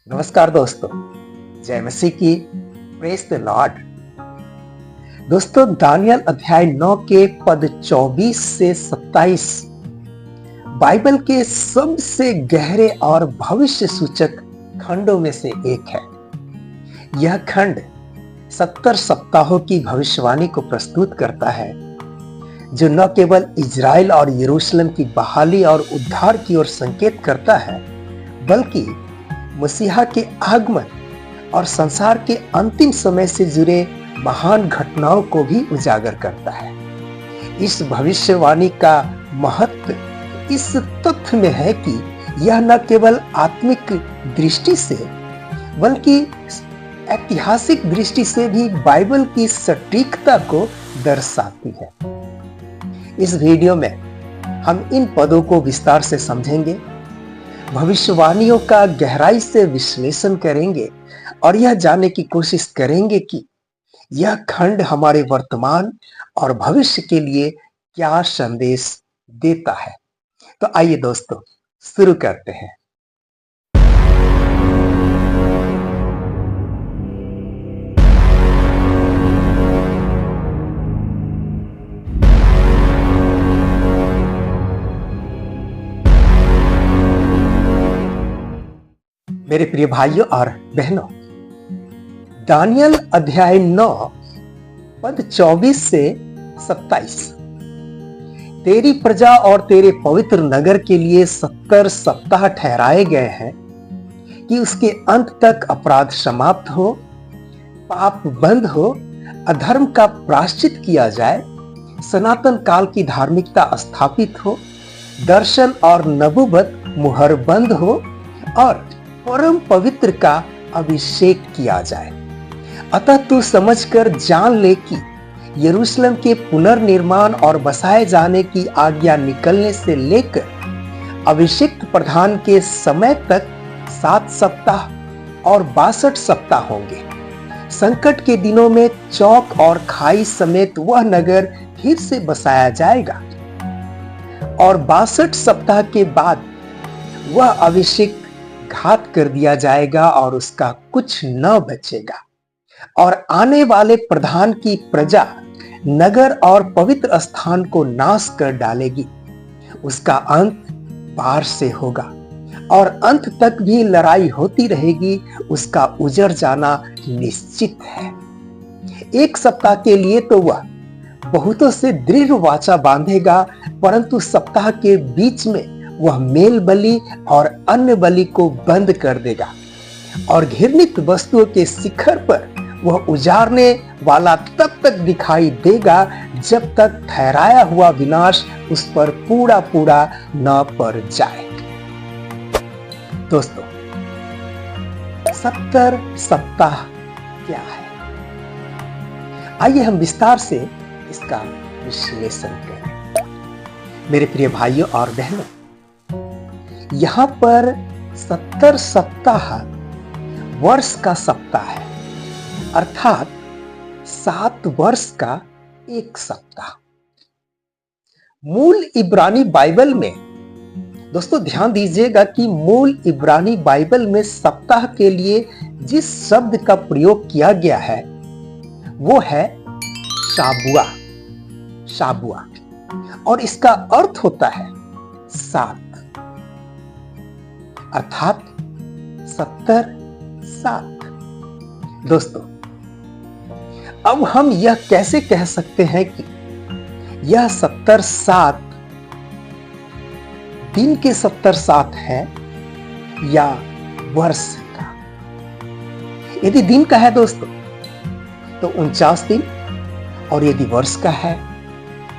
नमस्कार दोस्तों, जय मसीह की। Praise the Lord. दोस्तों, दानियल अध्याय 9 के पद 24 से 27 बाइबल के सबसे गहरे और भविष्य सूचक खंडों में से एक है। यह खंड 70 सप्ताहों की भविष्यवाणी को प्रस्तुत करता है, जो न केवल इजराइल और यरूशलेम की बहाली और उद्धार की ओर संकेत करता है, बल्कि मसीहा के आगमन और संसार के अंतिम समय से जुड़े महान घटनाओं को भी उजागर करता है। इस भविष्यवाणी का महत्व इस तथ्य में है कि यह न केवल आत्मिक दृष्टि से बल्कि ऐतिहासिक दृष्टि से भी बाइबल की सटीकता को दर्शाती है। इस वीडियो में हम इन पदों को विस्तार से समझेंगे, भविष्यवाणियों का गहराई से विश्लेषण करेंगे और यह जानने की कोशिश करेंगे कि यह खंड हमारे वर्तमान और भविष्य के लिए क्या संदेश देता है। तो आइए दोस्तों, शुरू करते हैं। मेरे प्रिय भाइयों और बहनों, दानियल अध्याय 9 पद 24 से 27 तेरी प्रजा और तेरे पवित्र नगर के लिए 70 सप्ताह ठहराए गए हैं कि उसके अंत तक अपराध समाप्त हो, पाप बंद हो, अधर्म का प्रायश्चित किया जाए, सनातन काल की धार्मिकता स्थापित हो, दर्शन और नबूवत मुहर बंद हो और परम पवित्र का अभिषेक किया जाए। अतः तू समझकर जान ले कि यरूशलेम के पुनर्निर्माण और बसाए जाने की आज्ञा निकलने से लेकर अभिषिक्त प्रधान के समय तक 7 सप्ताह और 62 सप्ताह होंगे। संकट के दिनों में चौक और खाई समेत वह नगर फिर से बसाया जाएगा और 62 सप्ताह के बाद वह अभिषेक घात कर दिया जाएगा और उसका कुछ न बचेगा। और आने वाले प्रधान की प्रजा नगर और पवित्र स्थान को नाश कर डालेगी। उसका अंत बाढ़ से होगा और अंत तक भी लड़ाई होती रहेगी। उसका उजड़ जाना निश्चित है। 1 सप्ताह के लिए तो वह बहुतों से दृढ़ वाचा बांधेगा, परंतु सप्ताह के बीच में वह मेल बलि और अन्य बलि को बंद कर देगा और घृणित वस्तुओं के शिखर पर वह उजाड़ने वाला तब तक दिखाई देगा जब तक ठहराया हुआ विनाश उस पर पूरा पूरा न पड़ जाए। दोस्तों, 70 सप्ताह क्या है? आइए हम विस्तार से इसका विश्लेषण करें। मेरे प्रिय भाइयों और बहनों, यहां पर 70 सप्ताह वर्ष का सप्ताह है, अर्थात 7 वर्ष का 1 सप्ताह। मूल इब्रानी बाइबल में, दोस्तों ध्यान दीजिएगा कि मूल इब्रानी बाइबल में सप्ताह के लिए जिस शब्द का प्रयोग किया गया है वो है शाबुआ। शाबुआ, और इसका अर्थ होता है 7, अर्थात 70 7। दोस्तों, अब हम यह कैसे कह सकते हैं कि यह 70 7 दिन के 70 7 है या वर्ष का? यदि दिन का है दोस्तों तो 49 दिन, और यदि वर्ष का है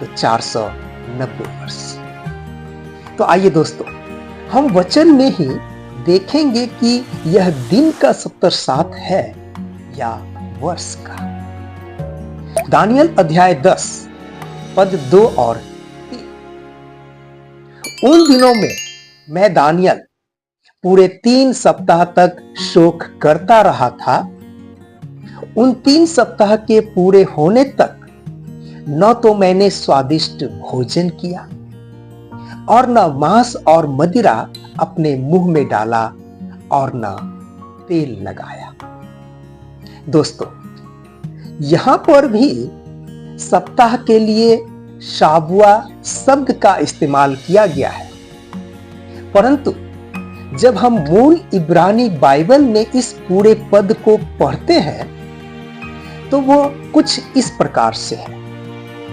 तो 490 वर्ष। तो आइए दोस्तों, हम वचन में ही देखेंगे कि यह दिन का 70 7 है या वर्ष का। दानियल अध्याय 10 पद 2 और 3। उन दिनों में मैं दानियल पूरे 3 सप्ताह तक शोक करता रहा था। उन 3 सप्ताह के पूरे होने तक न तो मैंने स्वादिष्ट भोजन किया और न मांस और मदिरा अपने मुंह में डाला और न तेल लगाया। दोस्तों, यहां पर भी सप्ताह के लिए शाबुआ शब्द का इस्तेमाल किया गया है, परंतु जब हम मूल इब्रानी बाइबल में इस पूरे पद को पढ़ते हैं तो वो कुछ इस प्रकार से है।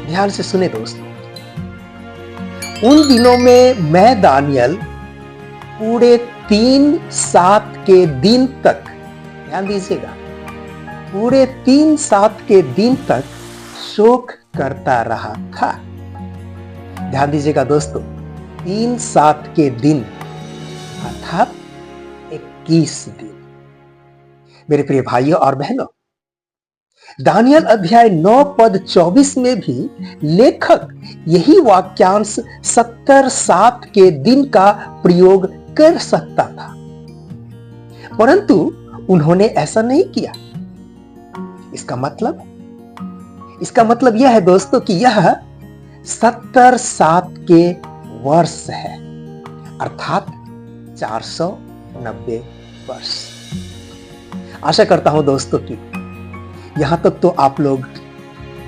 ध्यान से सुने दोस्तों। उन दिनों में मैं दानियल पूरे 3-7 के दिन तक, ध्यान दीजिएगा, पूरे 3-7 के दिन तक शोक करता रहा था। ध्यान दीजिएगा दोस्तों, 3-7 के दिन अर्थात 21 दिन। मेरे प्रिय भाइयों और बहनों, दानियल अध्याय 9 पद 24 में भी लेखक यही वाक्यांश 70-7 के दिन का प्रयोग कर सकता था, परंतु उन्होंने ऐसा नहीं किया। इसका मतलब यह है दोस्तों कि यह 70-7 के वर्ष है, अर्थात 490 वर्ष। आशा करता हूं दोस्तों कि यहां तक तो आप लोग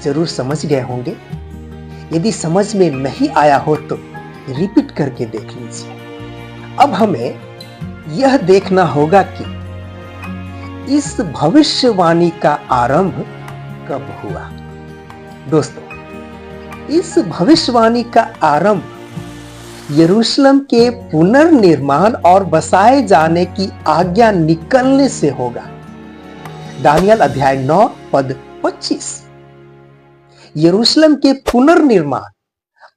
जरूर समझ गए होंगे। यदि समझ में नहीं आया हो तो रिपीट करके देख लीजिए। अब हमें यह देखना होगा कि इस भविष्यवाणी का आरंभ कब हुआ। दोस्तों, इस भविष्यवाणी का आरंभ यरूशलेम के पुनर्निर्माण और बसाए जाने की आज्ञा निकलने से होगा। दानियल अध्याय 9 पद 25। यरूशलेम के पुनर्निर्माण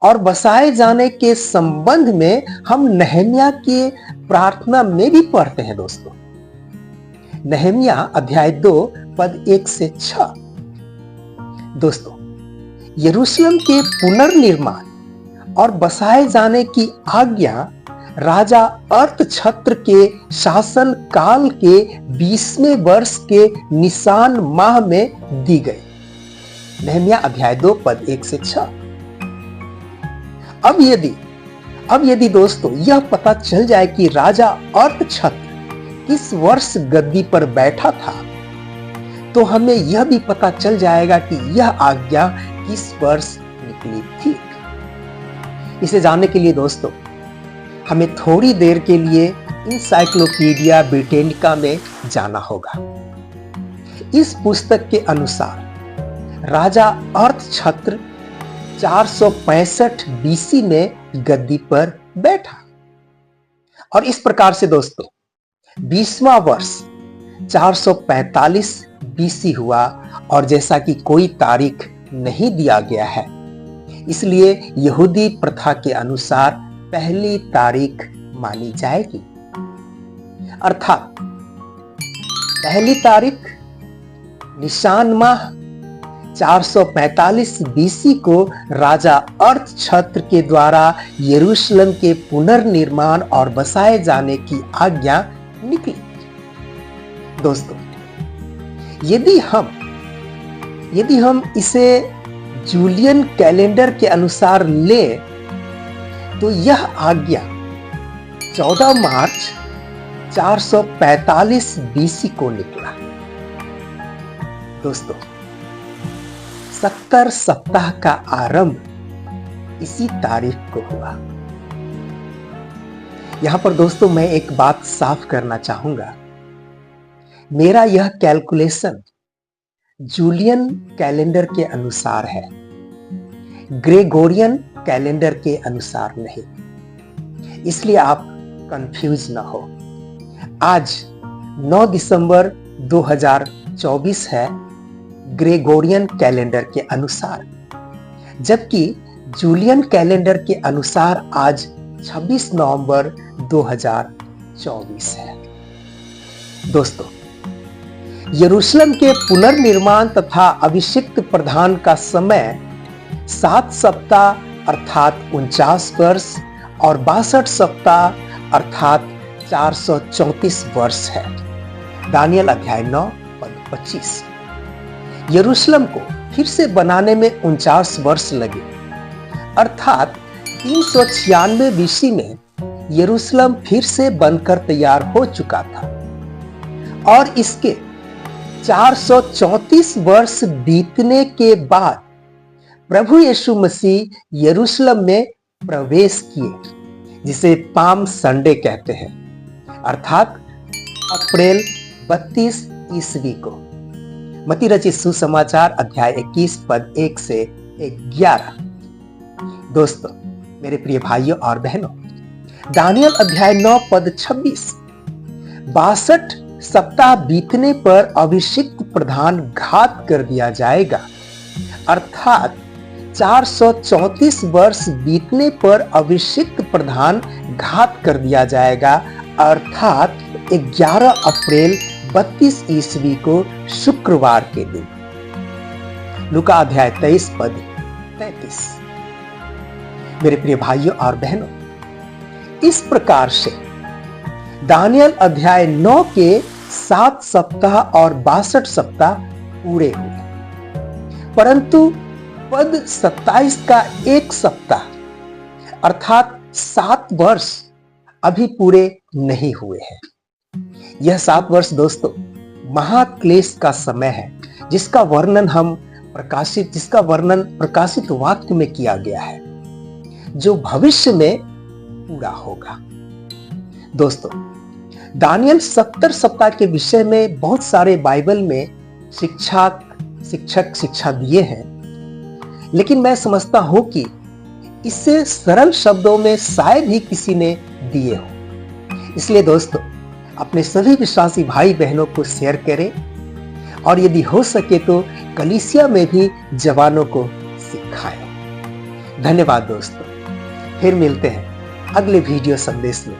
और बसाए जाने के संबंध में हम नहम्याह के प्रार्थना में भी पढ़ते हैं दोस्तों। नहम्याह अध्याय 2 पद 1 से 6। दोस्तों, यरूशलेम के पुनर्निर्माण और बसाए जाने की आज्ञा राजा अर्थछत्र के शासन काल के 20वें वर्ष के निसान माह में दी गई। नहम्याह अध्याय 2 पद 1 से 6। अब यदि दोस्तों यह पता चल जाए कि राजा अर्थछत्र किस वर्ष गद्दी पर बैठा था, तो हमें यह भी पता चल जाएगा कि यह आज्ञा किस वर्ष निकली थी। इसे जानने के लिए दोस्तों हमें थोड़ी देर के लिए इनसाइक्लोपीडिया ब्रिटेनिका में जाना होगा। इस पुस्तक के अनुसार राजा अर्थछत्र 465 बीसी में गद्दी पर बैठा, और इस प्रकार से दोस्तों 20वां वर्ष 445 बीसी हुआ, और जैसा कि कोई तारीख नहीं दिया गया है, इसलिए यहूदी प्रथा के अनुसार पहली तारीख मानी जाएगी। अर्थात पहली तारीख निसान माह 445 बीसी को राजा अर्थछत्र के द्वारा यरूशलेम के पुनर्निर्माण और बसाए जाने की आज्ञा निकली। दोस्तों, यदि हम इसे जूलियन कैलेंडर के अनुसार ले, तो यह आज्ञा 14 मार्च 445 बीसी को निकला। दोस्तों, 70 सप्ताह का आरंभ इसी तारीख को हुआ। यहां पर दोस्तों मैं एक बात साफ करना चाहूंगा। मेरा यह कैलकुलेशन जूलियन कैलेंडर के अनुसार है, ग्रेगोरियन कैलेंडर के अनुसार नहीं, इसलिए आप कंफ्यूज ना हो। आज 9 दिसंबर 2024 है ग्रेगोरियन कैलेंडर के अनुसार, जबकि जूलियन कैलेंडर के अनुसार आज 26 नवंबर 2024 है। दोस्तों, यरूशलेम के पुनर्निर्माण तथा अभिषिक्त प्रधान का समय 7 सप्ताह अर्थात 49 वर्ष और 62 सप्ताह अर्थात 434 वर्ष है। दानियल अध्याय 9 पद 25। यरूशलेम को फिर से बनाने में 49 वर्ष लगे, अर्थात 396 बीसी में यरूशलेम फिर से बनकर तैयार हो चुका था। और इसके 434 वर्ष बीतने के बाद प्रभु यीशु मसीह यरूशलेम में प्रवेश किए, जिसे पाम संडे कहते हैं, अर्थात अप्रैल 32 ईस्वी को। मत्ती रचित सुसमाचार अध्याय 21 पद 1 से 11। दोस्तों, मेरे प्रिय भाइयों और बहनों, दानियल अध्याय 9 पद 26, 62 सप्ताह बीतने पर अभिषिक्त प्रधान घात कर दिया जाएगा, अर्थात 434 वर्ष बीतने पर अभिषिक्त प्रधान घात कर दिया जाएगा, अर्थात 11 अप्रैल 32 ईस्वी को शुक्रवार के दिन। लूका अध्याय 23 पद 33। मेरे प्रिय भाइयों और बहनों, इस प्रकार से दानियल अध्याय 9 के 7 सप्ताह और 62 सप्ताह पूरे हुए, परंतु पद 27 का 1 सप्ताह अर्थात 7 वर्ष अभी पूरे नहीं हुए हैं। यह 7 वर्ष दोस्तों महाक्लेश का समय है, जिसका वर्णन प्रकाशित वाक्य में किया गया है, जो भविष्य में पूरा होगा। दोस्तों, दानियल 70 सप्ताह के विषय में बहुत सारे बाइबल में शिक्षक शिक्षा दिए हैं, लेकिन मैं समझता हूं कि इससे सरल शब्दों में शायद ही किसी ने दिए हो। इसलिए दोस्तों, अपने सभी विश्वासी भाई बहनों को शेयर करें और यदि हो सके तो कलीसिया में भी जवानों को सिखाएं। धन्यवाद दोस्तों, फिर मिलते हैं अगले वीडियो संदेश में।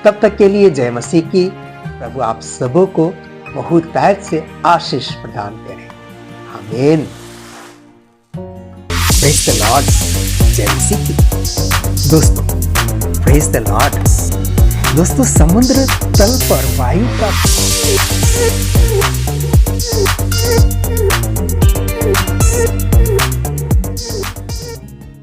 तब तक के लिए जय मसीह की। प्रभु आप सबों को बहुत तहे से आशीष प्रदान करें। आमीन। Praise the Lord. जय मसीह की। दोस्तों, प्रेज द लॉर्ड। दोस्तों, समुद्र तल पर वायु का